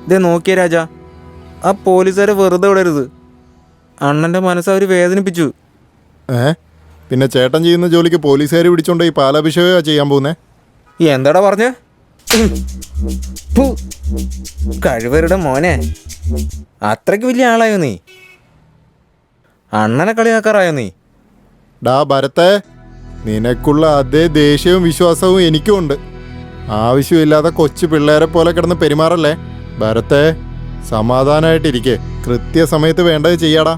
ഇതേ നോക്കിയ രാജ, ആ പോലീസുകാരെ വെറുതെ വിടരുത്. അണ്ണൻ്റെ മനസ്സ് അവർ വേദനിപ്പിച്ചു. പിന്നെ ചേട്ടൻ ചെയ്യുന്ന ജോലിക്ക് പോലീസുകാർ പിടിച്ചോണ്ട് ഈ പാലാഭിഷേകം ചെയ്യാൻ പോകുന്നേ? എന്താടാ പറഞ്ഞേ? കഴിവരുടെ മോനെ, അത്രയ്ക്ക് വലിയ ആളായോ നീ? അണ്ണനെ കളിയാക്കാറായോ നീ? ഡാ ഭരത്തെ, നിനക്കുള്ള അതേ ദേഷ്യവും വിശ്വാസവും എനിക്കും ഉണ്ട്. ആവശ്യമില്ലാതെ കൊച്ചു പിള്ളേരെ പോലെ കിടന്ന് പെരുമാറല്ലേ. ഭരത്തെ, സമാധാനമായിട്ടിരിക്കെ. കൃത്യസമയത്ത് വേണ്ടത് ചെയ്യാടാ.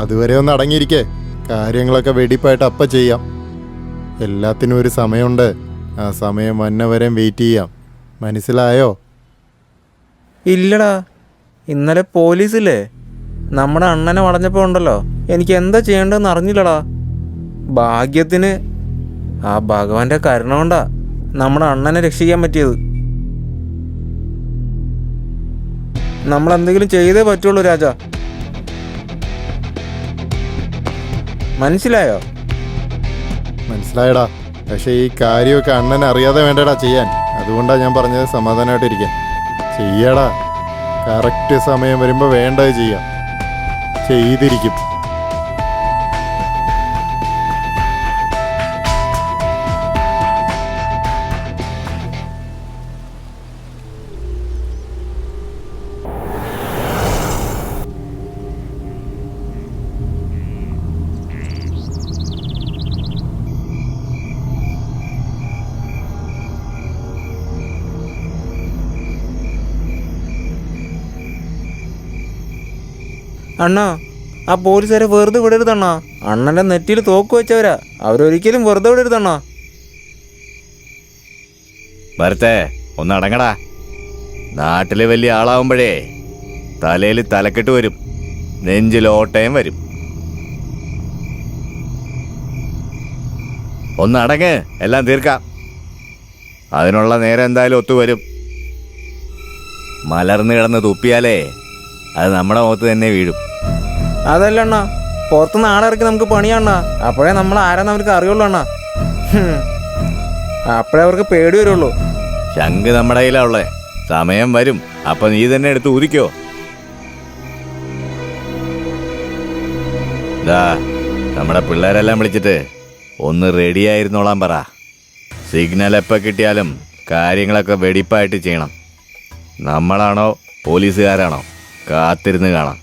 അതുവരെ ഒന്ന് അടങ്ങിയിരിക്കേ. കാര്യങ്ങളൊക്കെ വെടിപ്പായിട്ട് അപ്പം ചെയ്യാം. എല്ലാത്തിനും ഒരു സമയമുണ്ട്. ആ സമയം വന്നവരെയും വെയിറ്റ് ചെയ്യാം. മനസ്സിലായോ? ഇല്ലടാ, ഇന്നലെ പോലീസില്ലേ നമ്മുടെ അണ്ണനെ വളഞ്ഞപ്പോൾ ഉണ്ടല്ലോ, എനിക്ക് എന്താ ചെയ്യേണ്ടതെന്ന് അറിഞ്ഞില്ലടാ. ഭാഗ്യത്തിന് ആ ഭഗവാന്റെ കരുണ കൊണ്ടാ നമ്മുടെ അണ്ണനെ രക്ഷിക്കാൻ പറ്റിയത്. നമ്മളെന്തെങ്കിലും ചെയ്തേ പറ്റുള്ളൂ രാജ. മനസ്സിലായോ? മനസ്സിലായടാ. പക്ഷേ ഈ കാര്യമൊക്കെ അണ്ണനെ അറിയാതെ വേണ്ടടാ ചെയ്യാൻ. അതുകൊണ്ടാണ് ഞാൻ പറഞ്ഞത് സമാധാനമായിട്ടിരിക്കാൻ. ചെയ്യടാ. കറക്റ്റ് സമയം വരുമ്പോൾ വേണ്ടത് ചെയ്യാം. ചെയ്തിരിക്കും. അണ്ണാ, ആ പോലീസുകാരെ വെറുതെ വിടരുതണ്ണാ. അണ്ണൻ്റെ നെറ്റിയിൽ തോക്ക് വെച്ചവരാ. അവരൊരിക്കലും വെറുതെ വിടരുതണ്ണാ. ഭരത്തെ, ഒന്നടങ്ങടാ. നാട്ടില് വലിയ ആളാവുമ്പോഴേ തലയിൽ തലക്കെട്ട് വരും, നെഞ്ചിൽ ഓട്ടയും വരും. ഒന്നടങ്ങ്, എല്ലാം തീർക്കാം. അതിനുള്ള നേരം എന്തായാലും ഒത്തുവരും. മലർന്ന് കിടന്ന് തുപ്പിയാലേ അത് നമ്മുടെ മുഖത്ത് തന്നെ വീഴും. അതല്ല അണ്ണാ, പുറത്തുനിന്ന് ആളിറക്കി നമുക്ക് പണിയാണ്ണാ. അപ്പോഴേ നമ്മൾ ആരാന്ന് അവർക്ക് അറിയുള്ളൂ അണ്ണാ. അപ്പോഴേ അവർക്ക് പേടി വരുള്ളൂ. ശംഖ് നമ്മുടെ കയ്യിലാ ഉള്ളേ. സമയം വരും, അപ്പൊ നീ തന്നെ എടുത്ത് ഊതിക്കോ. നമ്മുടെ പിള്ളേരെല്ലാം വിളിച്ചിട്ട് ഒന്ന് റെഡിയായിരുന്നോളാൻ പറ. സിഗ്നൽ എപ്പോൾ കിട്ടിയാലും കാര്യങ്ങളൊക്കെ വെടിപ്പായിട്ട് ചെയ്യണം. നമ്മളാണോ പോലീസുകാരാണോ കാത്തിരുന്ന് കാണാം.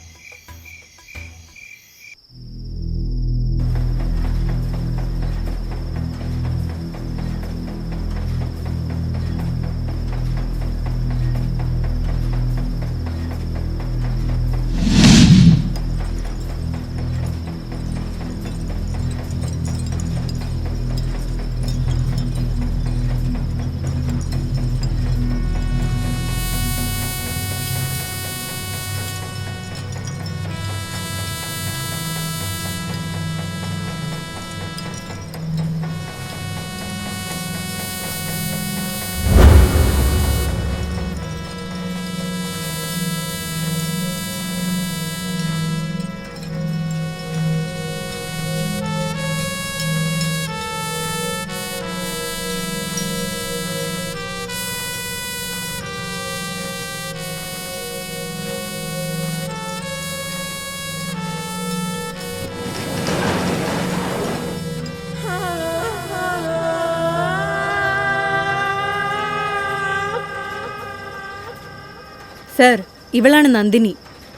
സർ, ഇവളാണ് നന്ദിനി.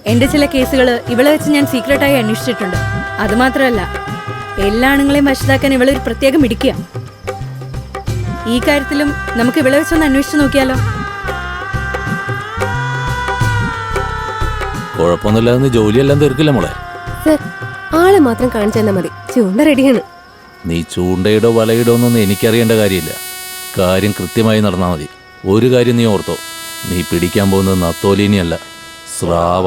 എൻ്റെ ചില കേസുകൾ ഇവളെ വെച്ച് ഞാൻ സീക്രട്ടായി അന്വേഷിച്ചിട്ടുണ്ട്. അതുമാത്രമല്ല, എല്ലാ ആണുങ്ങളെയും വശത്താക്കാൻ ഇവളൊരു പ്രത്യേകം മിടിക്കുക. ഈ കാര്യത്തിലും നമുക്ക് ഇവളെ വെച്ചൊന്ന് അന്വേഷിച്ച് നോക്കിയാലോ? കുഴപ്പമൊന്നുമില്ലാതെ ജോലിയെല്ലാം തീർക്കില്ല മോളെ. സർ, ആളെ മാത്രം കാണിച്ചു തന്നാൽ മതി. ചൂണ്ട റെഡിയാണ്. നീ ചൂണ്ടയിടോ വലയിടോ എന്നൊന്നും എനിക്കറിയേണ്ട കാര്യമില്ല. കാര്യം കൃത്യമായി നടന്നാൽ മതി. ഒരു കാര്യം നീ ഓർത്തോ, നീ പിടിക്കാൻ പോകുന്നത് നത്തോലീനിയല്ല, സ്രാവ.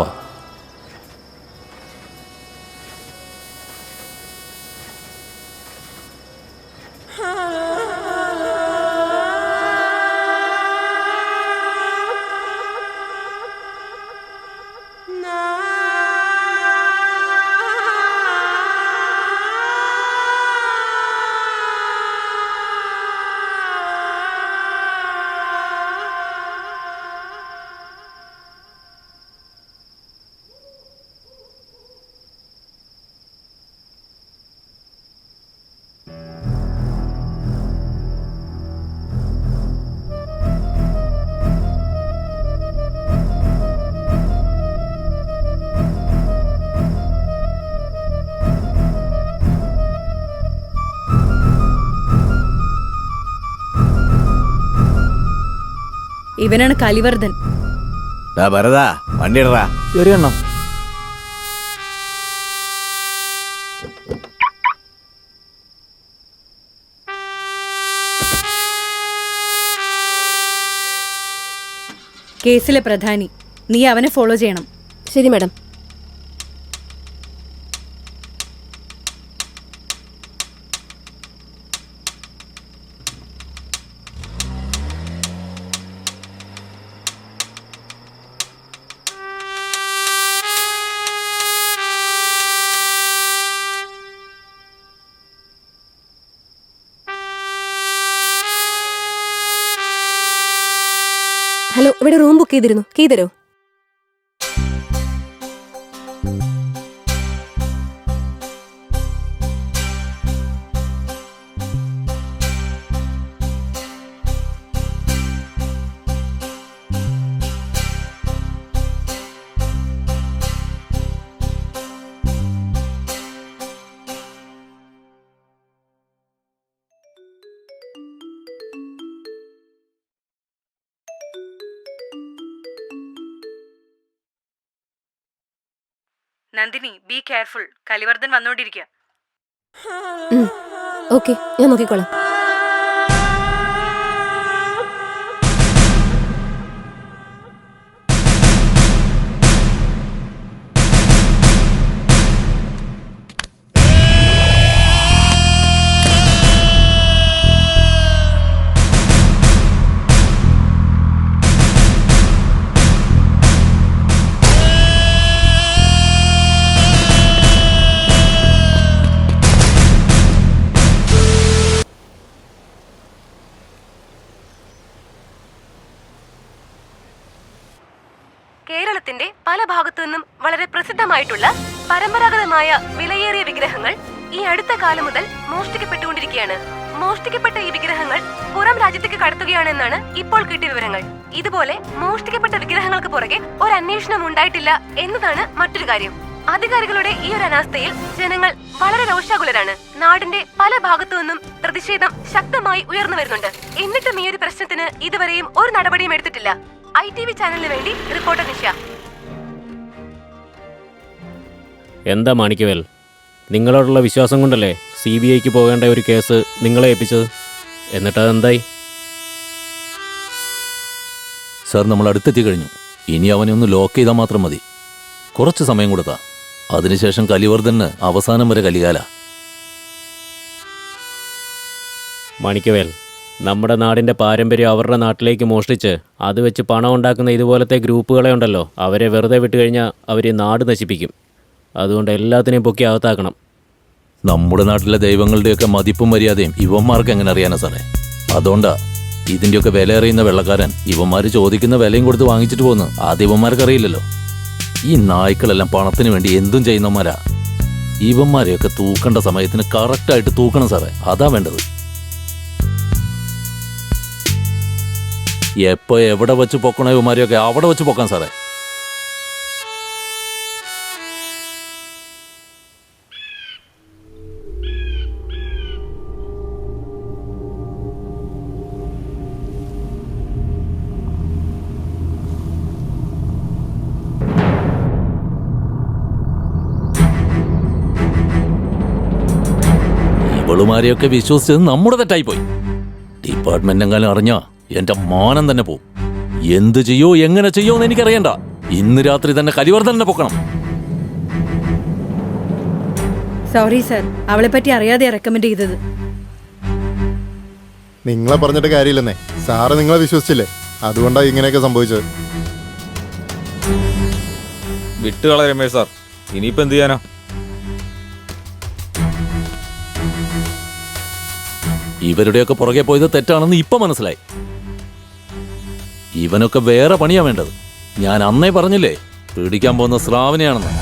ഇവനാണ് കലിവർദ്ധൻ. ഭരതാ വണ്ടി ഇടറാ. ശരി അണ്ണ. കേസിലെ പ്രധാനി, നീ അവനെ ഫോളോ ചെയ്യണം. ശരി മാഡം. ഹലോ, ഇവിടെ റൂം ബുക്ക് ചെയ്തിരുന്നു. കീ തരോ? Nandini, be careful. കലിവർദ്ധൻ വന്നോണ്ടിരിക്കുക. ഓക്കെ, ഞാൻ നോക്കിക്കോളാം. കേരളത്തിന്റെ പല ഭാഗത്തു നിന്നും വളരെ പ്രസിദ്ധമായിട്ടുള്ള പരമ്പരാഗതമായ വിലയേറിയ വിഗ്രഹങ്ങൾ ഈ അടുത്ത കാലം മുതൽ മോഷ്ടിക്കപ്പെട്ടുകൊണ്ടിരിക്കുകയാണ്. മോഷ്ടിക്കപ്പെട്ട ഈ വിഗ്രഹങ്ങൾ പുറം രാജ്യത്തേക്ക് കടത്തുകയാണെന്നാണ് ഇപ്പോൾ കിട്ടിയ വിവരങ്ങൾ. ഇതുപോലെ മോഷ്ടിക്കപ്പെട്ട വിഗ്രഹങ്ങൾക്ക് പുറകെ ഒരു അന്വേഷണം ഉണ്ടായിട്ടില്ല എന്നതാണ് മറ്റൊരു കാര്യം. അധികാരികളുടെ ഈ ഒരു അനാസ്ഥയിൽ ജനങ്ങൾ വളരെ രോഷാകുലരാണ്. നാടിന്റെ പല ഭാഗത്തു നിന്നും പ്രതിഷേധം ശക്തമായി ഉയർന്നു വരുന്നുണ്ട്. എന്നിട്ടും ഈ ഒരു പ്രശ്നത്തിന് ഇതുവരെയും ഒരു നടപടിയും എടുത്തിട്ടില്ല. ITV ചാനലിന് വേണ്ടി റിപ്പോർട്ടർ നിഷ. എന്താ മാണിക്കവേൽ, നിങ്ങളോടുള്ള വിശ്വാസം കൊണ്ടല്ലേ CBIക്ക് പോകേണ്ട ഒരു കേസ് നിങ്ങളെ ഏൽപ്പിച്ചത്? എന്നിട്ടതെന്തായി? സാർ, നമ്മൾ അടുത്തെത്തി കഴിഞ്ഞു. ഇനി അവനെ ഒന്ന് ലോക്ക് ചെയ്താൽ മാത്രം മതി. കുറച്ച് സമയം കൊടുത്താ. അതിനുശേഷം കലിവർദ്ധന് അവസാനം വരെ കലികാല. മാണിക്കവേൽ, നമ്മുടെ നാടിൻ്റെ പാരമ്പര്യം അവരുടെ നാട്ടിലേക്ക് മോഷ്ടിച്ച് അത് വെച്ച് പണം ഉണ്ടാക്കുന്ന ഇതുപോലത്തെ ഗ്രൂപ്പുകളെ ഉണ്ടല്ലോ, അവരെ വെറുതെ വിട്ട് കഴിഞ്ഞാൽ അവർ നാട് നശിപ്പിക്കും. അതുകൊണ്ട് എല്ലാത്തിനെയും പൊക്കി അകത്താക്കണം. നമ്മുടെ നാട്ടിലെ ദൈവങ്ങളുടെയൊക്കെ മതിപ്പും മര്യാദയും ഇവന്മാർക്ക് എങ്ങനെ അറിയാനാ സാറേ? അതുകൊണ്ടാ ഇതിൻ്റെയൊക്കെ വില അറിയുന്ന വെള്ളക്കാരൻ ഇവന്മാർ ചോദിക്കുന്ന വിലയും കൊടുത്ത് വാങ്ങിച്ചിട്ട് പോകുന്നു. ആദ്യം ഇവന്മാർക്ക് അറിയില്ലല്ലോ. ഈ നായ്ക്കളെല്ലാം പണത്തിന് വേണ്ടി എന്തും ചെയ്യുന്നവന്മാരാ. ഇവന്മാരെയൊക്കെ തൂക്കേണ്ട സമയത്തിന് കറക്റ്റായിട്ട് തൂക്കണം സാറേ. അതാ വേണ്ടത്. എപ്പോ എവിടെ വെച്ച് പൊക്കണോ ഇവന്മാരെയൊക്കെ അവിടെ വെച്ച് പൊക്കാൻ സാറേ. ഇവളുമാരെയൊക്കെ വിശ്വസിച്ചത് നമ്മുടെ തെറ്റായിപ്പോയി. ഡിപ്പാർട്ട്മെന്റ് എങ്ങാനും അറിഞ്ഞാ എന്റെ മാനം തന്നെ പോവും. എന്ത് ചെയ്യോ എങ്ങനെ ചെയ്യോ എന്ന് എനിക്കറിയണ്ട. ഇന്ന് രാത്രി തന്നെ കലിവർദ്ധനെ പൊക്കണം. സോറി സർ, അവളെ പറ്റി അറിയാതെ റെക്കമെൻഡ് ചെയ്തത്. നിങ്ങളെ പറഞ്ഞിട്ട് കാര്യമില്ലെന്നേ. സാറ് നിങ്ങളെ വിശ്വസിച്ചില്ലേ? അതുകൊണ്ടാണ് ഇങ്ങനെയൊക്കെ സംഭവിച്ചത്. വിട്ടുകള രമേശ് സാർ, ഇനിയിപ്പോ എന്ത് ചെയ്യാനാ? ഇവരുടെയൊക്കെ പുറകെ പോയത് തെറ്റാണെന്ന് ഇപ്പൊ മനസ്സിലായി. ഇവനൊക്കെ വേറെ പണിയാ വേണ്ടത്. ഞാൻ അന്നേ പറഞ്ഞില്ലേ പിടിക്കാൻ പോകുന്ന സ്രാവിനെയാണെന്ന്.